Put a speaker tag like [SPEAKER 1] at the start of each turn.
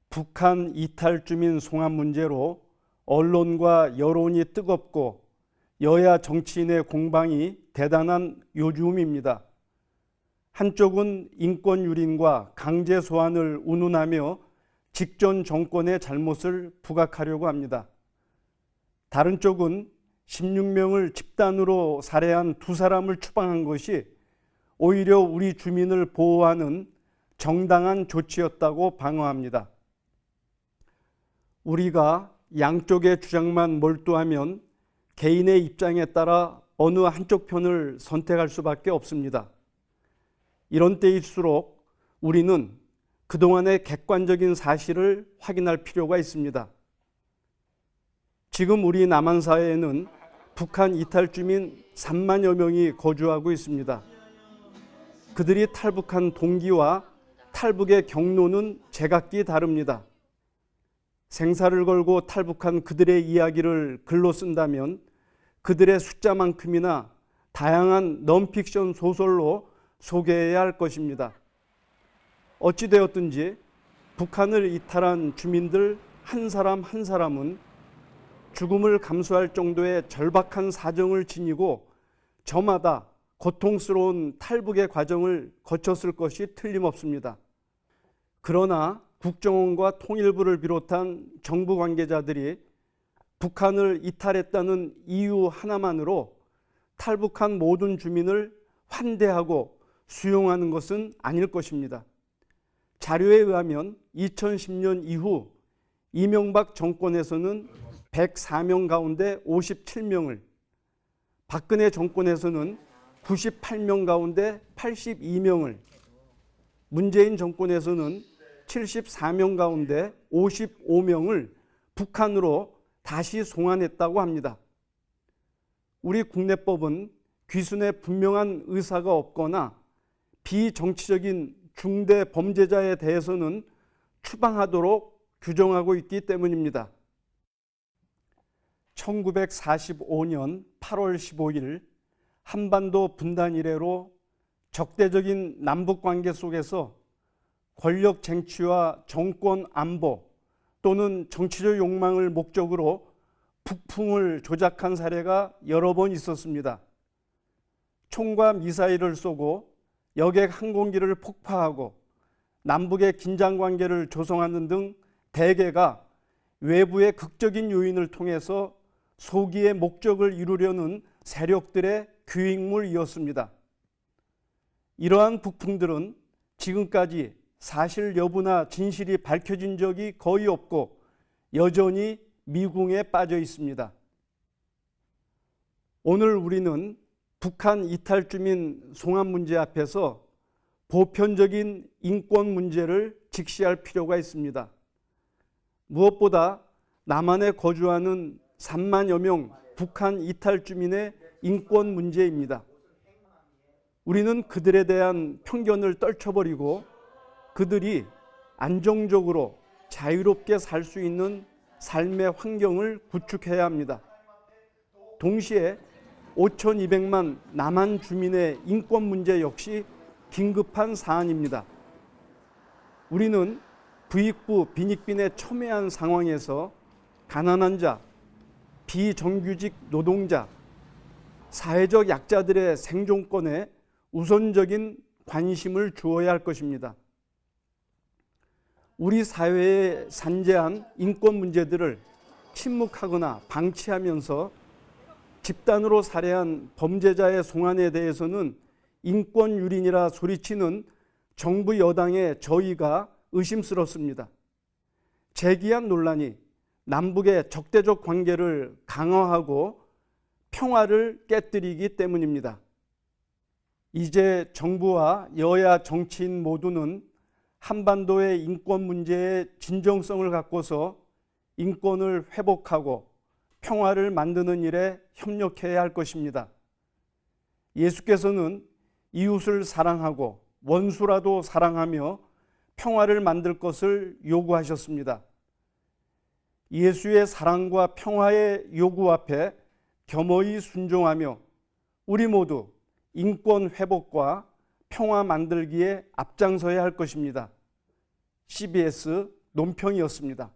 [SPEAKER 1] 북한 이탈 주민 송환 문제로 언론과 여론이 뜨겁고 여야 정치인의 공방이 대단한 요즘입니다. 한쪽은 인권 유린과 강제 소환을 운운하며 직전 정권의 잘못을 부각하려고 합니다. 다른 쪽은 16명을 집단으로 살해한 두 사람을 추방한 것이 오히려 우리 주민을 보호하는 정당한 조치였다고 방어합니다. 우리가 양쪽의 주장만 몰두하면 개인의 입장에 따라 어느 한쪽 편을 선택할 수밖에 없습니다. 이런 때일수록 우리는 그동안의 객관적인 사실을 확인할 필요가 있습니다. 지금 우리 남한 사회에는 북한 이탈 주민 3만여 명이 거주하고 있습니다. 그들이 탈북한 동기와 탈북의 경로는 제각기 다릅니다. 생사를 걸고 탈북한 그들의 이야기를 글로 쓴다면 그들의 숫자만큼이나 다양한 넌픽션 소설로 소개해야 할 것입니다. 어찌되었든지 북한을 이탈한 주민들 한 사람 한 사람은 죽음을 감수할 정도의 절박한 사정을 지니고 저마다 고통스러운 탈북의 과정을 거쳤을 것이 틀림없습니다. 그러나 국정원과 통일부를 비롯한 정부 관계자들이 북한을 이탈했다는 이유 하나만으로 탈북한 모든 주민을 환대하고 수용하는 것은 아닐 것입니다. 자료에 의하면 2010년 이후 이명박 정권에서는 104명 가운데 57명을, 박근혜 정권에서는 98명 가운데 82명을, 문재인 정권에서는 74명 가운데 55명을 북한으로 다시 송환했다고 합니다. 우리 국내법은 귀순에 분명한 의사가 없거나 비정치적인 중대 범죄자에 대해서는 추방하도록 규정하고 있기 때문입니다. 1945년 8월 15일 한반도 분단 이래로 적대적인 남북관계 속에서 권력 쟁취와 정권 안보 또는 정치적 욕망을 목적으로 북풍을 조작한 사례가 여러 번 있었습니다. 총과 미사일을 쏘고 여객 항공기를 폭파하고 남북의 긴장관계를 조성하는 등 대개가 외부의 극적인 요인을 통해서 소기의 목적을 이루려는 세력들의 기획물이었습니다. 이러한 북풍들은 지금까지 사실 여부나 진실이 밝혀진 적이 거의 없고 여전히 미궁에 빠져 있습니다. 오늘 우리는 북한 이탈 주민 송환 문제 앞에서 보편적인 인권 문제를 직시할 필요가 있습니다. 무엇보다 남한에 거주하는 3만여 명 북한 이탈 주민의 인권 문제입니다. 우리는 그들에 대한 편견을 떨쳐버리고 그들이 안정적으로 자유롭게 살 수 있는 삶의 환경을 구축해야 합니다. 동시에 5,200만 남한 주민의 인권 문제 역시 긴급한 사안입니다. 우리는 부익부 빈익빈에 첨예한 상황에서 가난한 자, 비정규직 노동자, 사회적 약자들의 생존권에 우선적인 관심을 주어야 할 것입니다. 우리 사회의 산재한 인권 문제들을 침묵하거나 방치하면서 집단으로 살해한 범죄자의 송환에 대해서는 인권 유린이라 소리치는 정부 여당의 저의가 의심스럽습니다. 제기한 논란이 남북의 적대적 관계를 강화하고 평화를 깨뜨리기 때문입니다. 이제 정부와 여야 정치인 모두는 한반도의 인권 문제에 진정성을 갖고서 인권을 회복하고 평화를 만드는 일에 협력해야 할 것입니다. 예수께서는 이웃을 사랑하고 원수라도 사랑하며 평화를 만들 것을 요구하셨습니다. 예수의 사랑과 평화의 요구 앞에 겸허히 순종하며 우리 모두 인권 회복과 평화 만들기에 앞장서야 할 것입니다. CBS 논평이었습니다.